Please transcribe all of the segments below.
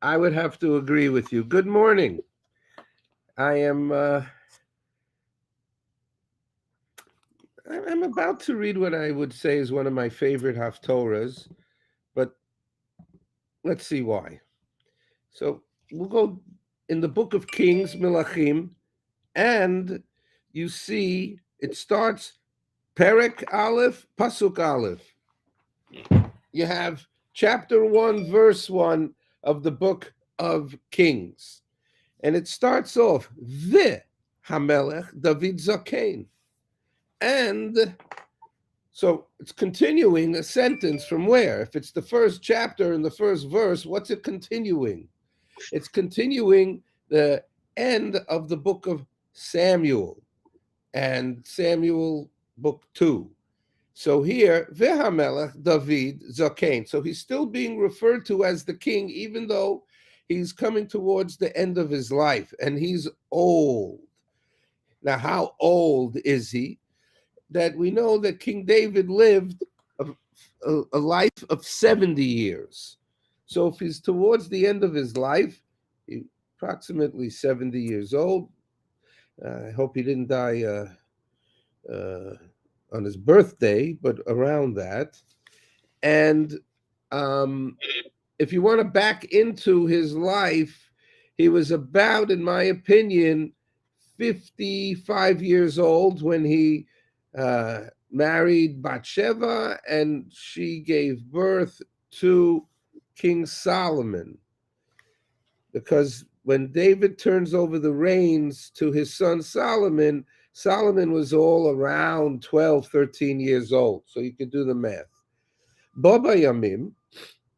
I would have to agree with you. Good morning. I am. I'm about to read what I would say is one of my favorite haftorahs, but let's see why. So we'll go in the book of Kings, Melachim, and you see it starts Perek Aleph, Pasuk Aleph. You have chapter 1, verse 1 of the book of Kings. And it starts off, the Hamelech David Zakein. And so it's continuing a sentence from where? If it's the first chapter in the first verse, what's it continuing? It's continuing the end of the book of Samuel and Samuel book 2. So here, Vehamelech David Zakein. So he's still being referred to as the king, even though he's coming towards the end of his life and he's old. Now, how old is he? That we know that King David lived a life of 70 years. So if he's towards the end of his life, approximately 70 years old, I hope he didn't die on his birthday, but around that. And if you want to back into his life, he was about, in my opinion, 55 years old when he married Bathsheba and she gave birth to King Solomon. Because when David turns over the reins to his son Solomon, Solomon was all around 12, 13 years old. So you can do the math. Baba Yamim,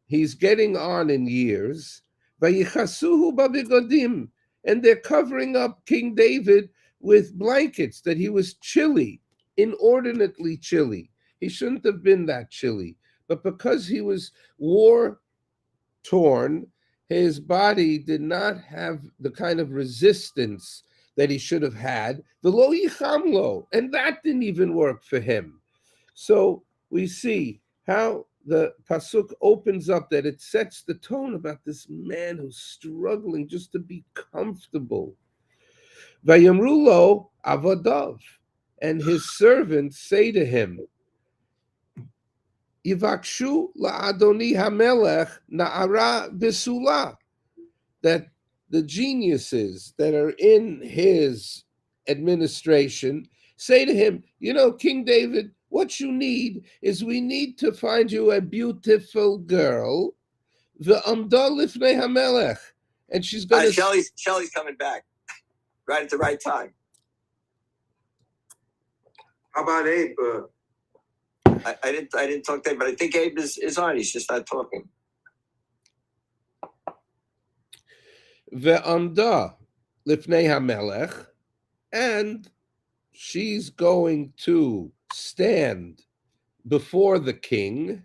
he's getting on in years. Vayichasuhu babigodim, and they're covering up King David with blankets that he was chilly, inordinately chilly. He shouldn't have been that chilly, but because he was war torn, his body did not have the kind of resistance that he should have had. The lo yichamlo, and that didn't even work for him. So we see how the pasuk opens up, that it sets the tone about this man who's struggling just to be comfortable. Vayamru lo avadav, and his servants say to him, Yivakshu la'adoni hamelech na'ara besula, that the geniuses that are in his administration say to him, King David, what you need is we need to find you a beautiful girl, the amda lifnei hamelech, and she's going to. Shelley's coming back right at the right time. How about Abe? I didn't talk to him, but I think Abe is on. He's just not talking. Ve'amda lifnei hamelech, and she's going to stand before the king.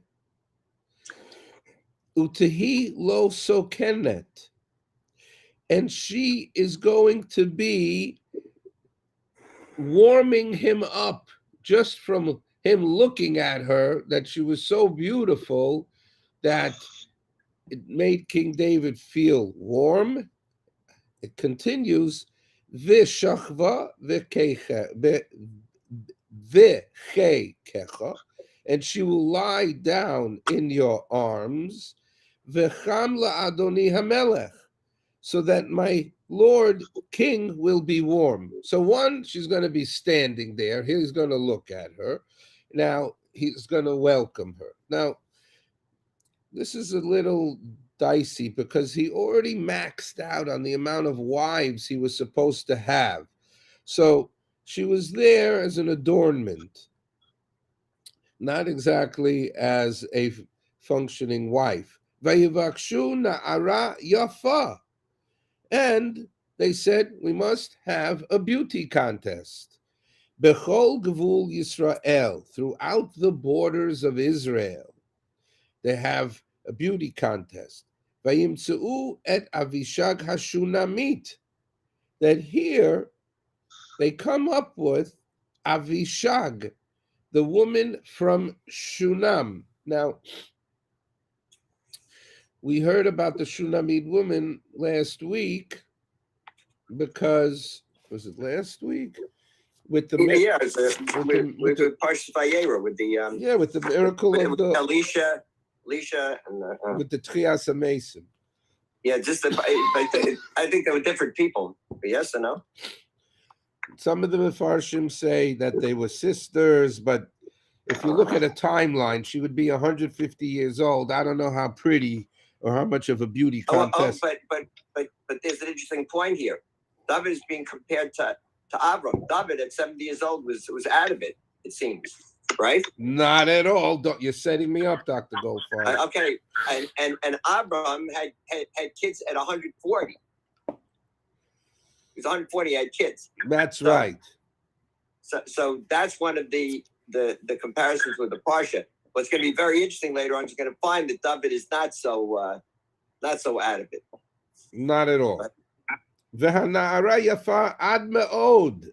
Utehi lo sokenet, and she is going to be warming him up just from him looking at her, that she was so beautiful that it made King David feel warm. It continues, v'shachva v'cheikecha, and she will lie down in your arms, v'cham la'adoni hamelech, so that my Lord King will be warm. So one, she's going to be standing there. He's going to look at her. Now, he's going to welcome her. Now, this is a little dicey because he already maxed out on the amount of wives he was supposed to have. So she was there as an adornment, not exactly as a functioning wife. Vayivakshu na'ara yafa. And they said, we must have a beauty contest. Bechol Gvul Yisrael, throughout the borders of Israel, they have a beauty contest. Vayimtzeu et Avishag Hashunamit, that here they come up with Avishag, the woman from Shunam. Now, we heard about the Shunamid woman last week because was it last week with the Yeah, it's with the Parshas Vayera with the yeah with the miracle with of the Alicia, and with the Trias Mason. yeah, just I think they were different people. Yes or no? Some of the Mefarshim say that they were sisters, but if you look at a timeline, she would be 150 years old. I don't know how pretty or how much of a beauty contest. But there's an interesting point here. David is being compared to Avram. David at 70 years old was out of it. It seems, right? Not at all. You're setting me up, Dr. Goldfarb. Okay, and Avram had kids at 140. He was 140. Had kids. That's right. So that's one of the comparisons with the Parsha. What's going to be very interesting later on is going to find that David is not so out of it. Not at all. V'hana'ara yafa ad me'od.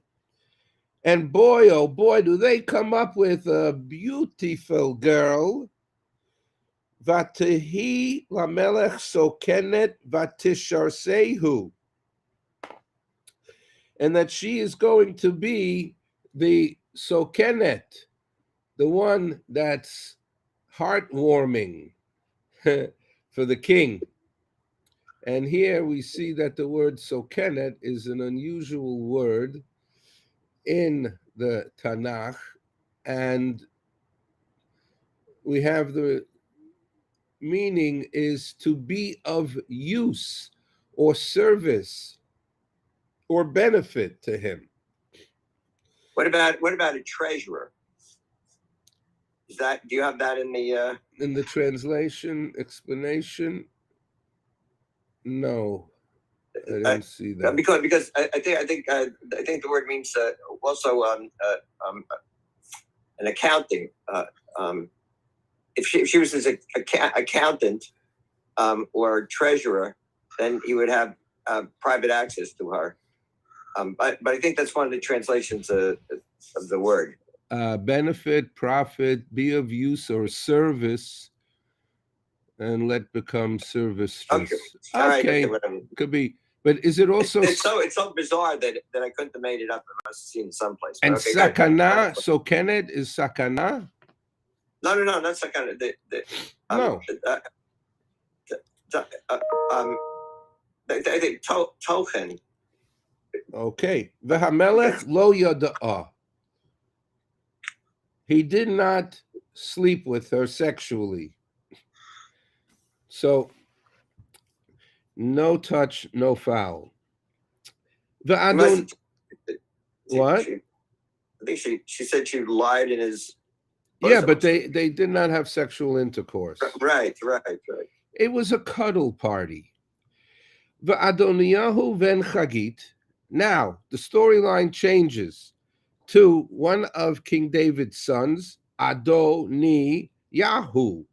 And boy, oh boy, do they come up with a beautiful girl. V'tehi lamelech sokenet v'tisharsehu. And that she is going to be the sokenet, the one that's heartwarming for the king. And here we see that the word sokenet is an unusual word in the Tanakh, and we have the meaning is to be of use or service or benefit to him. What about a treasurer? Do you have that in the translation explanation? No, I don't see that. Because I think the word means also an accounting. If she was an accountant or treasurer, then he would have private access to her. But I think that's one of the translations of the word. Benefit, profit, be of use or service, and let become service. Okay. Okay. Could be. But is it also it's so bizarre that I couldn't have made it up. I must have seen it someplace. And okay, sakana, so Kenneth is sakana? No, not sakana. No. I think tochen. Okay. V'hamelech lo yada'ah. He did not sleep with her sexually. So, no touch, no foul. What? I think she said she lied in his bosom. Yeah, but they did not have sexual intercourse. Right. It was a cuddle party. V'Adoniyahu ven Chagit. Now, the storyline changes to one of King David's sons, Adoniyahu,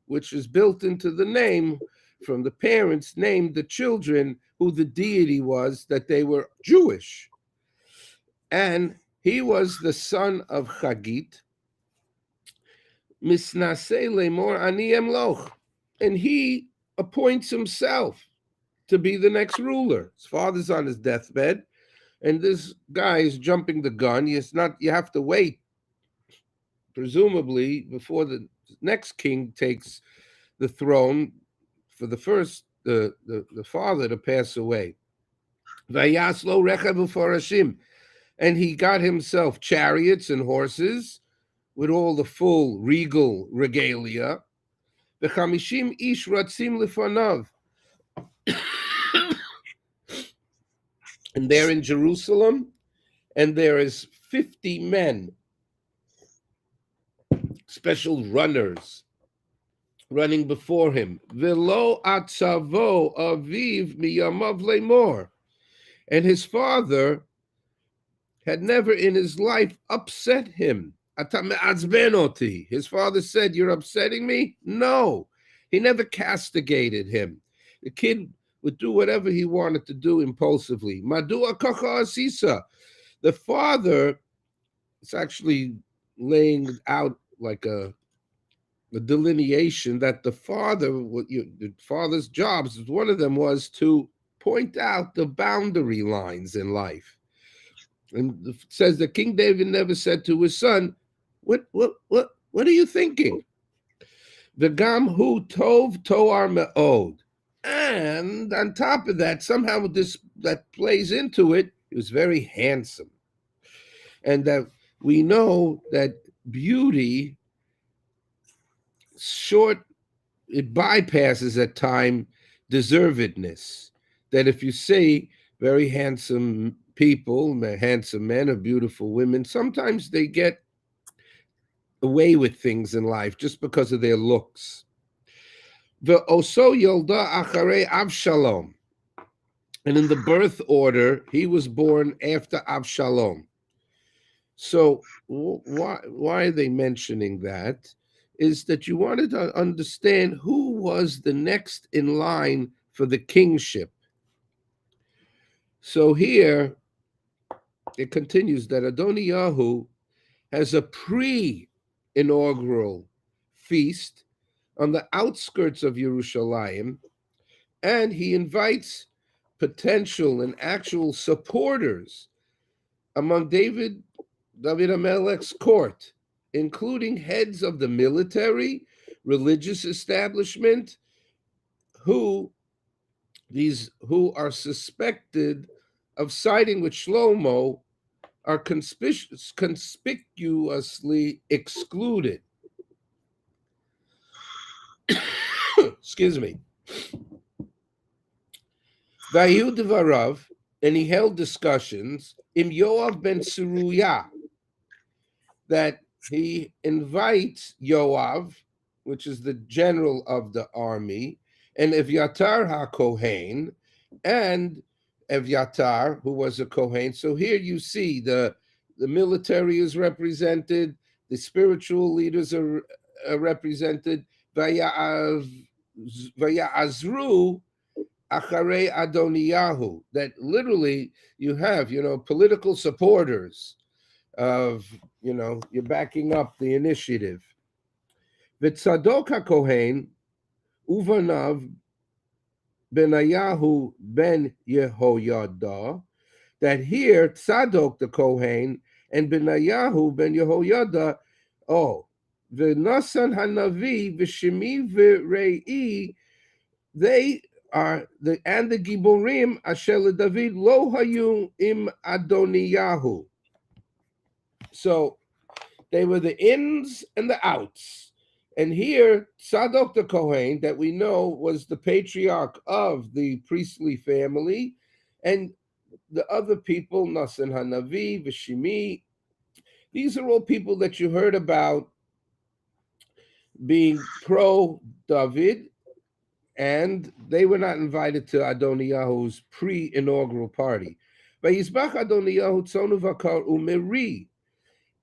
which is built into the name from the parents named the children who the deity was, that they were Jewish. And he was the son of Chagit, Misnaseh lemor ani emloch, and he appoints himself to be the next ruler. His father's on his deathbed, and this guy is jumping the gun. You have to wait, presumably, before the next king takes the throne for the first, the father to pass away. Vayaslo rechav u'farashim, and he got himself chariots and horses with all the full regal regalia. V'chamishim ish ratzim lefanav. And they're in Jerusalem, and there is 50 men, special runners, running before him. Velo atzavo aviv miyamav lemor. And his father had never in his life upset him. His father said, "You're upsetting me?" No, he never castigated him. The kid would do whatever he wanted to do impulsively. Madua kacha asisa. The father is actually laying out like a a delineation that the father, the father's jobs, one of them was to point out the boundary lines in life. And it says that King David never said to his son, what are you thinking? V'gam hu tov toar me'od. And on top of that, somehow this that plays into it, he was very handsome. And that we know that beauty, short, it bypasses at time deservedness. That if you see very handsome people, handsome men or beautiful women, sometimes they get away with things in life just because of their looks. The Oso Yolda Achare Avshalom. And in the birth order, he was born after Avshalom. So why are they mentioning that? Is that you wanted to understand who was the next in line for the kingship. So here it continues that Adoniyahu has a pre-inaugural feast on the outskirts of Yerushalayim, and he invites potential and actual supporters among David Amelech's court, including heads of the military, religious establishment, who are suspected of siding with Shlomo are conspicuously excluded. Excuse me. Vayud Varav, and he held discussions, Im Yoav ben Tzeruya, that he invites Yoav, which is the general of the army, and Evyatar HaKohen, and Evyatar, who was a Kohen. So here you see the military is represented, the spiritual leaders are represented, Vayazru Acharei Adoniyahu, that literally you have, political supporters of, you're backing up the initiative. V'tzadok HaKohen, Uvanav Benayahu ben Yehoyada, that here Tzadok the Kohen and Benayahu ben Yehoyada, V'nasan Hanavi V'shemi V'rei, they are the Giborim Asher David Lo Hayu im Adoniyahu. So they were the ins and the outs. And here, Tzadok the Kohen, that we know was the patriarch of the priestly family, and the other people, Nasan Hanavi, Vishimi, these are all people that you heard about being pro-David, and they were not invited to Adoniyahu's pre-inaugural party. Vayizbach Adoniyahu tzonu vakar umeri,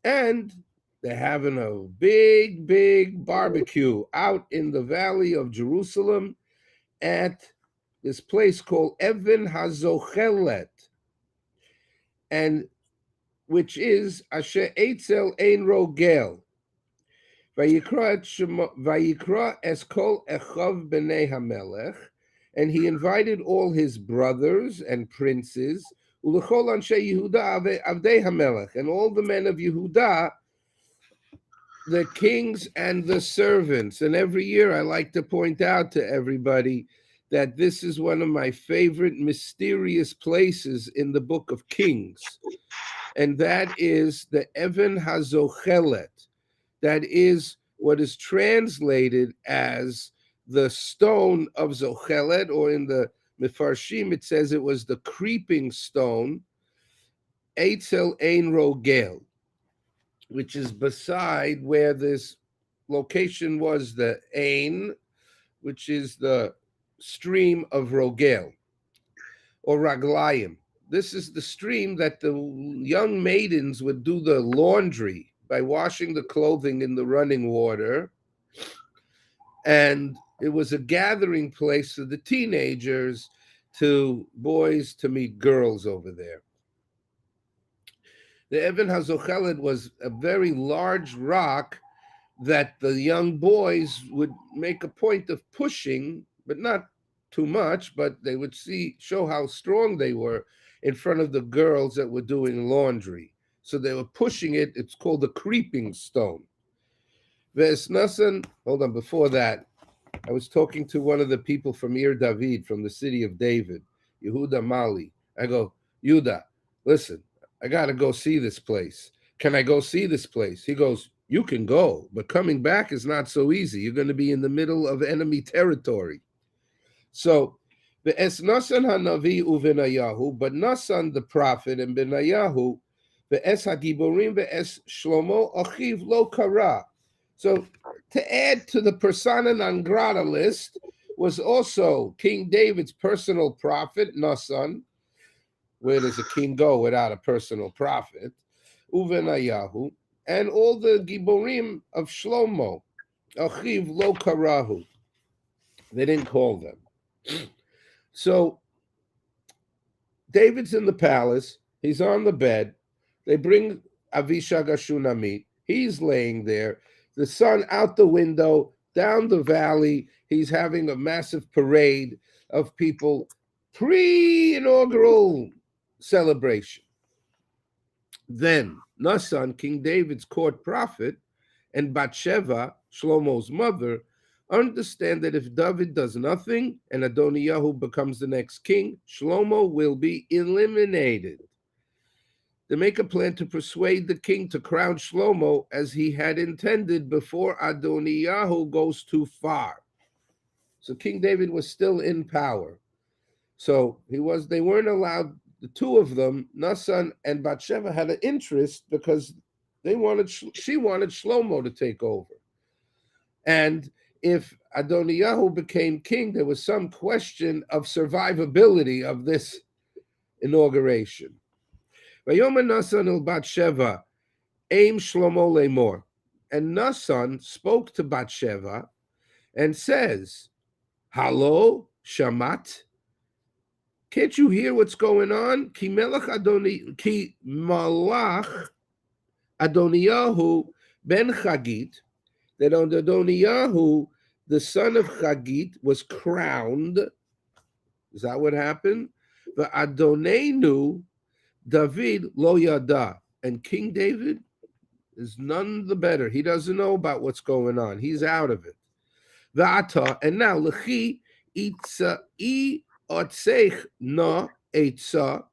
and they're having a big, big barbecue out in the valley of Jerusalem at this place called Even Hazochelet, and which is Asher Eitzel Ein Rogel. Vayikra Eskol Echav B'nei Hamelech, and he invited all his brothers and princes, Ulechol Anshe Yehuda Avdei Hamelech, and all the men of Yehuda, the kings and the servants. And every year I like to point out to everybody that this is one of my favorite mysterious places in the book of Kings. And that is the Even Hazochelet. That is what is translated as the stone of Zochelet, or in the Mefarshim, it says it was the creeping stone, Eitzel Ein Rogel, which is beside where this location was, the Ain, which is the stream of Rogel, or Raglayim. This is the stream that the young maidens would do the laundry by washing the clothing in the running water. And it was a gathering place for the teenagers, to boys to meet girls over there. The Even HaZochelet was a very large rock that the young boys would make a point of pushing, but not too much, but they would show how strong they were in front of the girls that were doing laundry. So they were pushing it. It's called the creeping stone. Hold on, before that, I was talking to one of the people from Ir David, from the city of David, Yehuda Mali. I go, Yehuda, listen, I got to go see this place. Can I go see this place? He goes, you can go, but coming back is not so easy. You're going to be in the middle of enemy territory. So, the Es Nasan Hanavi uVenayahu, but Nasan the prophet and Benayahu, the Es Hagiborim, the Es Shlomo Achiv Lo Kara. So, to add to the persona non grata list was also King David's personal prophet, Nasan. Where does a king go without a personal prophet? Uvenayahu, and all the Giborim of Shlomo, Achiv Lo Karahu. They didn't call them. So David's in the palace. He's on the bed. They bring Avishag Ashunamit. He's laying there. The sun out the window, down the valley. He's having a massive parade of people, pre-inaugural celebration. Then Nasan, King David's court prophet, and Bathsheba, Shlomo's mother, understand that if David does nothing and Adoniyahu becomes the next king, Shlomo will be eliminated. They make a plan to persuade the king to crown Shlomo as he had intended before Adoniyahu goes too far. So King David was still in power. So they weren't allowed, the two of them, Nasan and Bathsheba, had an interest because she wanted Shlomo to take over. And if Adoniyahu became king, there was some question of survivability of this inauguration. Vayomer Nasan el Bathsheba, aim Shlomo lemor. And Nasan spoke to Bathsheba and says, Hello, Shamat. Can't you hear what's going on? Ki malach Adoniyahu ben Chagit, that on Adoniyahu, the son of Chagit, was crowned. Is that what happened? The Adonenu David lo yada, and King David is none the better. He doesn't know about what's going on. He's out of it. V'ata, and now lechi itza I otzech na etza,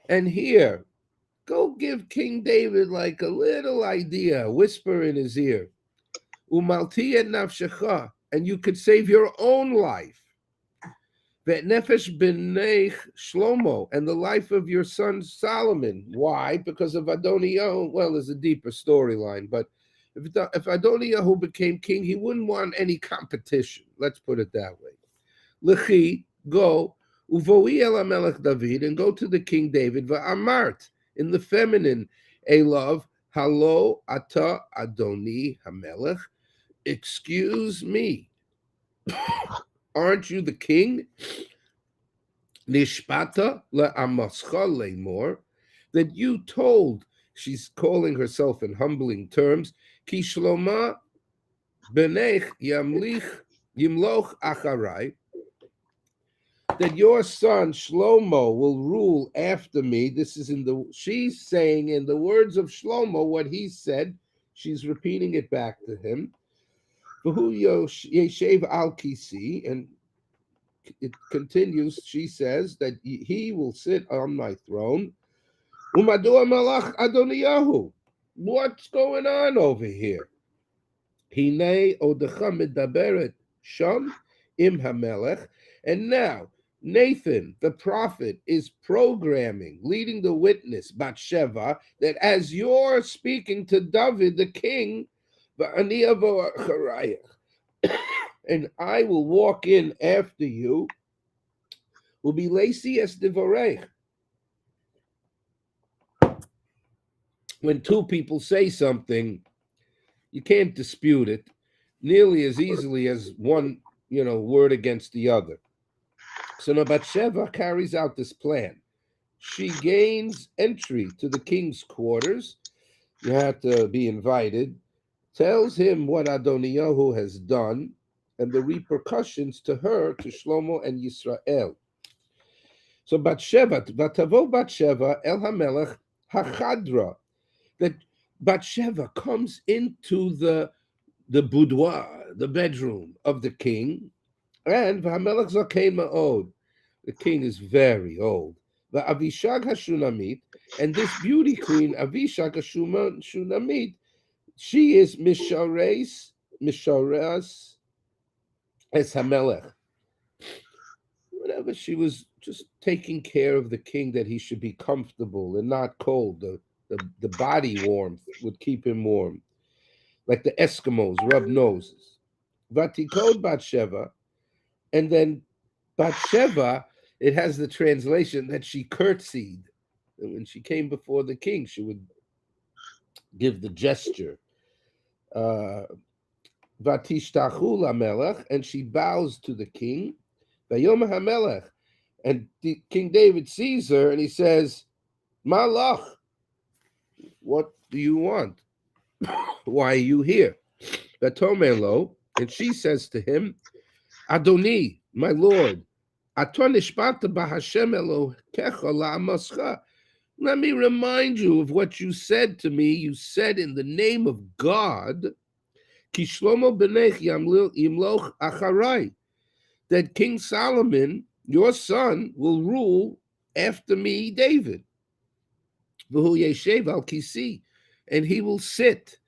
and here, go give King David like a little idea, whisper in his ear. Umalti et nafshecha, and you could save your own life. Ve'nefesh b'nei Shlomo, and the life of your son Solomon. Why? Because of Adoniyahu. Well, there's a deeper storyline, but if Adoniyahu became king, he wouldn't want any competition. Let's put it that way. Lechi, go, uvoi el HaMelech David, and go to the King David, va'amart, in the feminine, Elav, halo ata Adoni HaMelech, excuse me, aren't you the king? Nishpata le'amascha le'mor, that you told, she's calling herself in humbling terms, ki shloma benech yimloch acharai, that your son Shlomo will rule after me. This is she's saying in the words of Shlomo what he said. She's repeating it back to him. V'hu yeshev al kisi, and it continues. She says that he will sit on my throne. Umadua malach Adoniyahu. What's going on over here? Hine odecha medaberet sham im hamelech, and now Nathan, the prophet, is programming, leading the witness, Bathsheba, that as you're speaking to David, the king, and I will walk in after you, will be lacy as divorech. When two people say something, you can't dispute it nearly as easily as one, word against the other. So now Bathsheba carries out this plan. She gains entry to the king's quarters. You have to be invited. tells him what Adoniyahu has done and the repercussions to her, to Shlomo and Yisrael. So Batsheva, Vatavo Batsheva El Hamelech Hachadra, that Batsheva comes into the boudoir, the bedroom of the king, and Vamelech Zakein Ma'od. The king is very old. Avishag Hashunamit, and this beauty queen, Avishag Hashunamit, she is Mishares es Hamelech. Whatever, she was just taking care of the king, that he should be comfortable and not cold. The body warmth would keep him warm, like the Eskimos rub noses. Vatikod Batsheva, and then Batsheva, it has the translation that she curtsied. And when she came before the king, she would give the gesture. Uh, Vatishtachu lamelech, and she bows to the king. Vayom hamelech, and King David sees her, and he says, Malach, what do you want? Why are you here? Vatomelo, and she says to him, Adoni, my lord, Aton nishbata b'Hashem Elokecha la'amoscha. Let me remind you of what you said to me. You said in the name of God, Ki Shlomo b'nech yimloch acharai, that King Solomon, your son, will rule after me, David. V'hu yeshev al kisi, and he will sit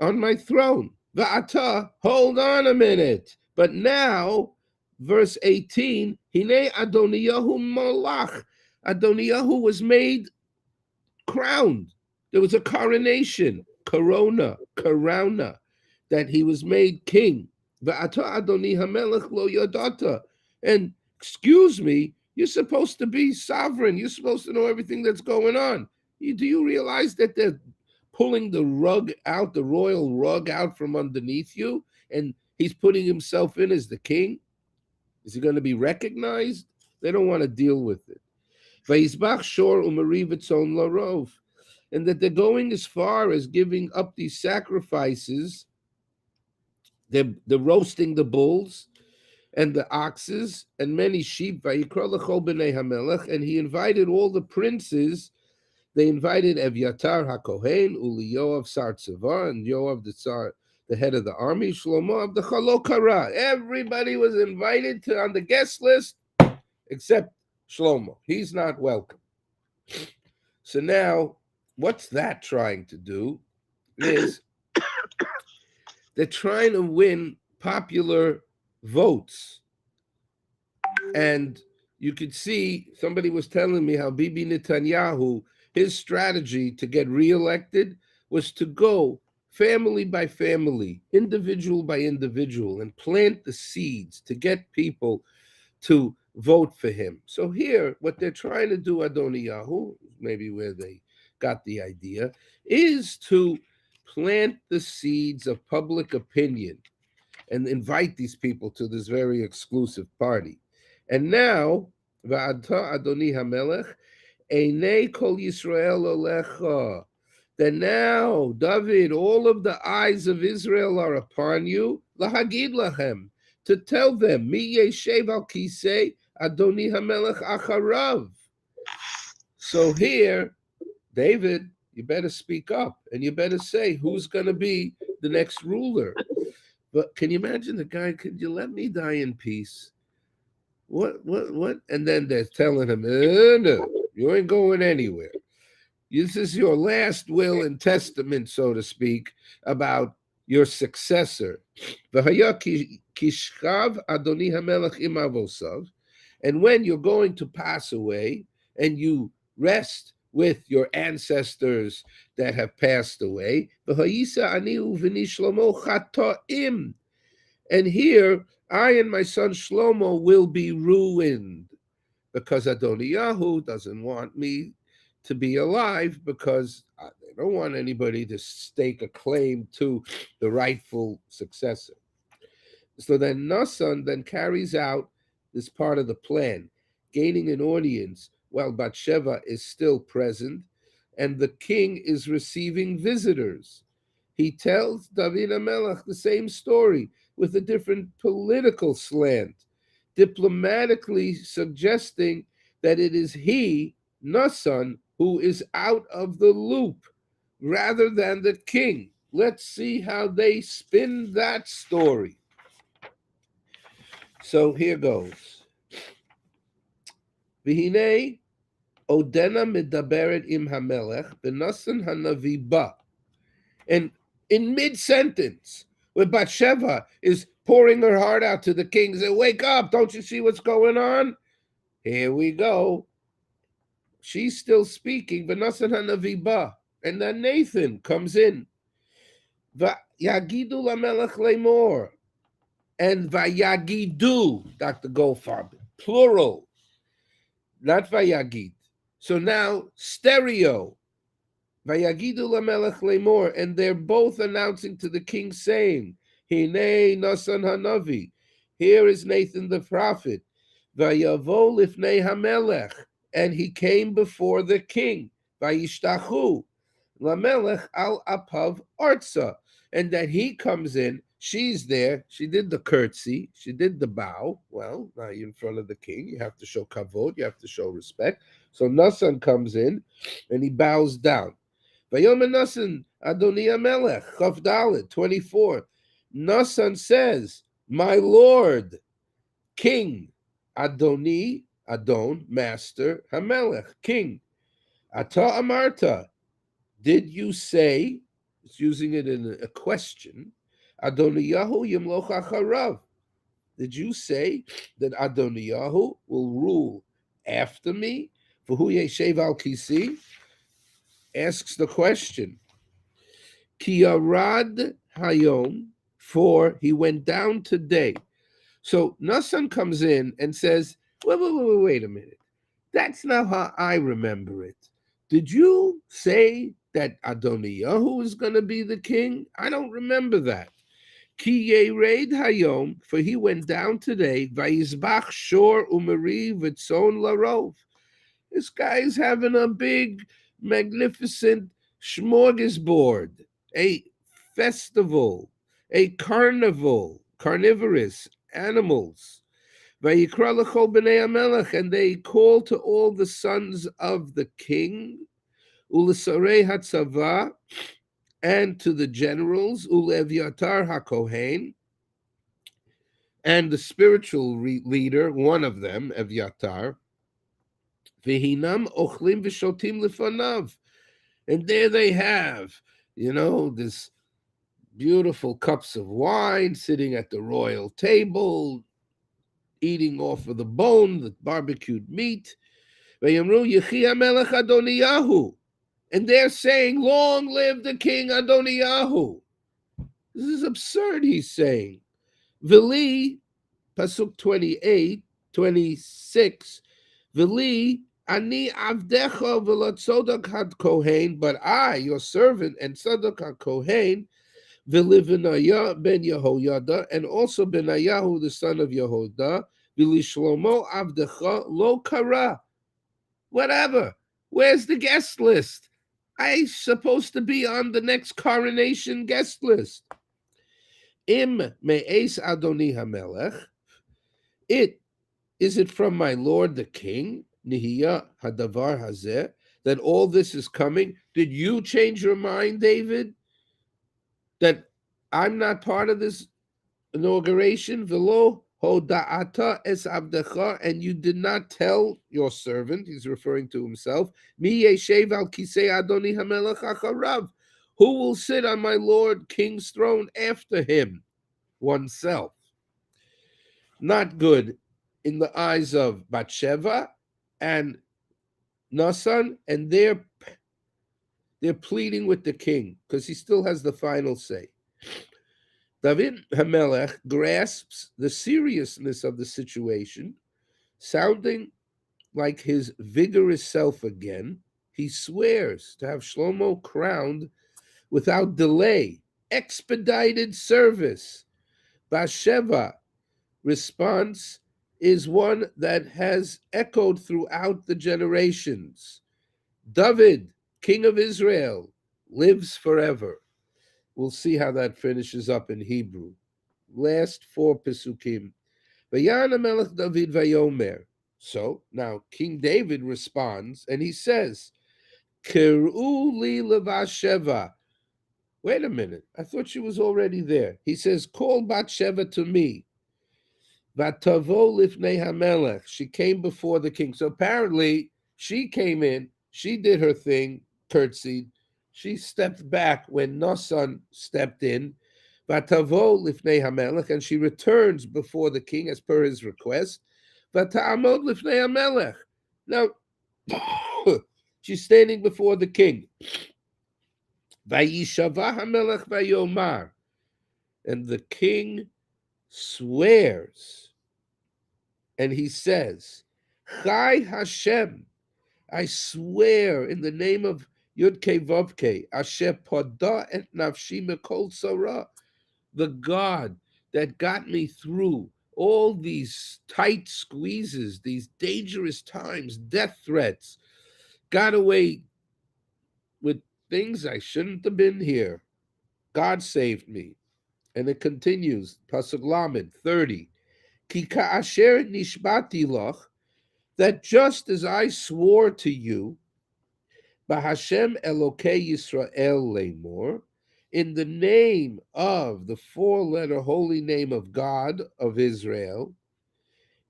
on my throne. Va'ata, hold on a minute. But now, verse 18, Hine Adoniyahu malach. Adoniyahu was made crowned. There was a coronation, corona, that he was made king. Va'ata Adoni hamelech lo yodata. And excuse me, you're supposed to be sovereign. You're supposed to know everything that's going on. Do you realize that they're pulling the rug out, the royal rug out from underneath you, and he's putting himself in as the king? Is he going to be recognized? They don't want to deal with it. Vayizbach shor umarivitzon larov, and that they're going as far as giving up these sacrifices. They're roasting the bulls and the oxes and many sheep. Vayikra lechol b'nei hamelech, and he invited all the princes. They invited Evyatar HaKohen, Uli Yoav Sar Tzava, and Yoav the Tsar, the head of the army, Shlomo of the Chalokara. Everybody was invited to on the guest list except Shlomo. He's not welcome. So now, what's that trying to do? Is they're trying to win popular votes. And you could see, somebody was telling me how Bibi Netanyahu, his strategy to get reelected was to go family by family, individual by individual, and plant the seeds to get people to vote for him. So here, what they're trying to do, Adoniyahu, maybe where they got the idea, is to plant the seeds of public opinion and invite these people to this very exclusive party. And now, Va'ata Adoni Hamelech, Einei Kol Yisrael Olecha. Then now, David, all of the eyes of Israel are upon you. Lahagid lahem, to tell them, Mi yeshev al kisei Adoni Hamelech acharav. So here, David, you better speak up and you better say who's going to be the next ruler. But can you imagine the guy? Could you let me die in peace? What? And then they're telling him, no, you ain't going anywhere. This is your last will and testament, so to speak, about your successor. Kishchav Adoni Hamelech imavosav. And when you're going to pass away and you rest with your ancestors that have passed away, and here I and my son Shlomo will be ruined, because Adoniyahu doesn't want me to be alive, because they don't want anybody to stake a claim to the rightful successor. So then Nasan then carries out this part of the plan, gaining an audience while Bathsheba is still present, and the king is receiving visitors. he tells David HaMelech the same story with a different political slant, diplomatically suggesting that it is he, Nasan, who is out of the loop rather than the king. Let's see how they spin that story. So here goes. V'hinei odena medaberet im hamelech v'nasan hanavi ba. And in mid-sentence, where Bathsheba is pouring her heart out to the king, saying, wake up, don't you see what's going on? Here we go. She's still speaking, v'nasan hanavi ba. And then Nathan comes in. V'yagidu lamelech lemor. And vayagidu, Dr. Goldfarb, plural, not vayagid. So now stereo, vayagidu lamelech lemor, and they're both announcing to the king, saying, Hine nasan hanavi, here is Nathan the prophet, vayavo lifnei hamelech, and he came before the king, vayishtachu lamelech al apav artsa, and that he comes in. She's there. She did the curtsy. She did the bow. Well, now you're in front of the king. You have to show kavod. You have to show respect. So Nasan comes in, and he bows down. Vayomer Nasan Adoni Amelech Chav Dalet 24. Nasan says, "My Lord, King, Adoni, Adon, Master, Hamelech, King, Ata Amarta. Did you say?" It's using it in a question. Adoniyahu Yimloch Acharav. Did you say that Adoniyahu will rule after me? For who Yeshev al Kisi asks the question. Ki Yarad Hayom, for he went down today. So Nasan comes in and says, wait a minute. That's not how I remember it. Did you say that Adoniyahu is going to be the king? I don't remember that. Ki Yered Hayom, for he went down today, Vayizbach Shor Umari Vitzon Larov. This guy's having a big, magnificent smorgasbord, a festival, a carnival, carnivorous animals. Vayikra l'chol b'nei hamelech, and they call to all the sons of the king, u'l'sarei hatzava, and to the generals, u'le'evyatar hakohen, and the spiritual leader, one of them, Evyatar, v'hinam ochlim v'shotim lefanav, and there they have, this beautiful cups of wine sitting at the royal table, eating off of the bone, the barbecued meat. V'yamru Yechi HaMelech Adoniyahu, and they're saying, long live the king Adoniyahu. This is absurd, he's saying. Vili, Pasuk 28, 26, Vili, Ani Avdecha V'Latzodok Had Kohen, but I, your servant, and Tzadok Had Kohen, V'Livinaya ben Yehoyada, and also Benayahu, the son of Yehoda, Vili Shlomo Avdecha Lo Kara. Whatever. Where's the guest list? I'm supposed to be on the next coronation guest list. Im me'es Adoni HaMelech. Is it from my lord the king, Nihiyah Hadavar Hazeh, that all this is coming? Did you change your mind, David? That I'm not part of this inauguration? Velo hoda'ata es abdecha, and you did not tell your servant, he's referring to himself, mi yeshev al kisei Adoni HaMelech acharav, who will sit on my lord king's throne after him, oneself. Not good in the eyes of Bathsheba and Nasan, and they're pleading with the king because he still has the final say. David HaMelech grasps the seriousness of the situation, sounding like his vigorous self again. He swears to have Shlomo crowned without delay, expedited service. Bathsheba response is one that has echoed throughout the generations. David, king of Israel, lives forever. We'll see how that finishes up in Hebrew. Last four Pesukim. Vayan Melech David Vayomer. So now King David responds and he says, Kir'u li levasheva. Wait a minute. I thought she was already there. He says, call Bathsheba to me. Vatavo lifnei hamelech. She came before the king. So apparently she came in, she did her thing, curtsied. She stepped back when Noson stepped in. Vatavo lifnei hamelech, and she returns before the king as per his request. Vata'amod lifnei hamelech. Now, she's standing before the king. Vayishava hamelech vayomar. And the king swears, and he says, Chai Hashem, I swear in the name of Yud Ke Vav Ke, Asher Poda et Nafshi Mekol Sarah, the God that got me through all these tight squeezes, these dangerous times, death threats, got away with things I shouldn't have been here. God saved me. And it continues, Pasuk Lamed 30. Ki ka'asher nishbati lach, that just as I swore to you, Bahashem Elokei Yisrael lemor, in the name of the four-letter holy name of God of Israel,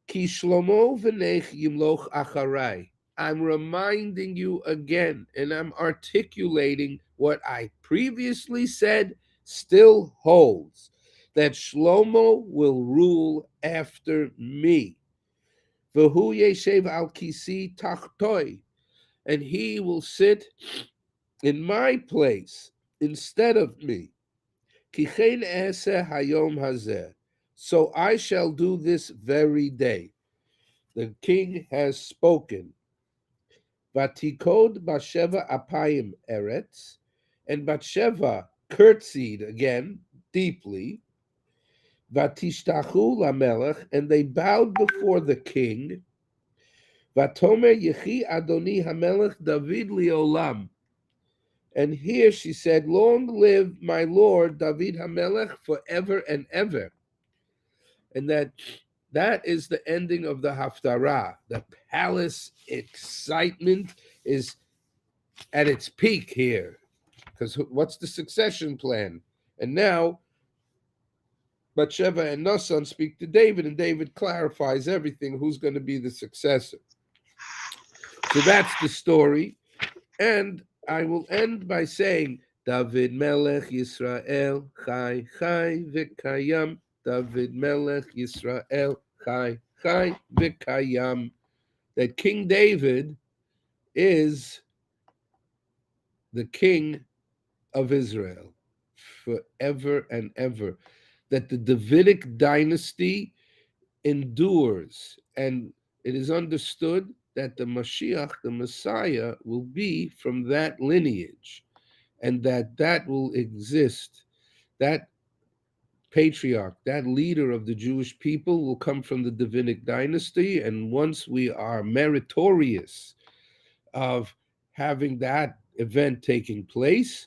Ki Shlomo v'nech yimloch acharai. I'm reminding you again, and I'm articulating what I previously said still holds, that Shlomo will rule after me. V'hu yeshev al kisi tachtoi, and he will sit in my place instead of me. Kichen eseh hayom hazeh. So I shall do this very day. The king has spoken. Vatikod Bathsheba apayim eretz, and Bathsheba curtsied again deeply. Vatishtachu lamelech, and they bowed before the king. Vatomer Yechi Adoni Hamelech David Liolam. And here she said, long live my lord David Hamelech forever and ever. And that is the ending of the Haftarah. The palace excitement is at its peak here. Because what's the succession plan? And now Bathsheba and Nasan speak to David, and David clarifies everything, who's going to be the successor. So that's the story. And I will end by saying, David Melech Yisrael Chai Chai V'Kayam. David Melech Yisrael Chai Chai V'Kayam. That King David is the king of Israel forever and ever. That the Davidic dynasty endures, and it is understood that the Mashiach, the Messiah, will be from that lineage, and that will exist. That patriarch, that leader of the Jewish people, will come from the Davidic dynasty, and once we are meritorious of having that event taking place,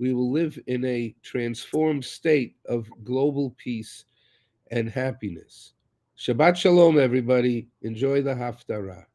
we will live in a transformed state of global peace and happiness. Shabbat Shalom, everybody. Enjoy the Haftarah.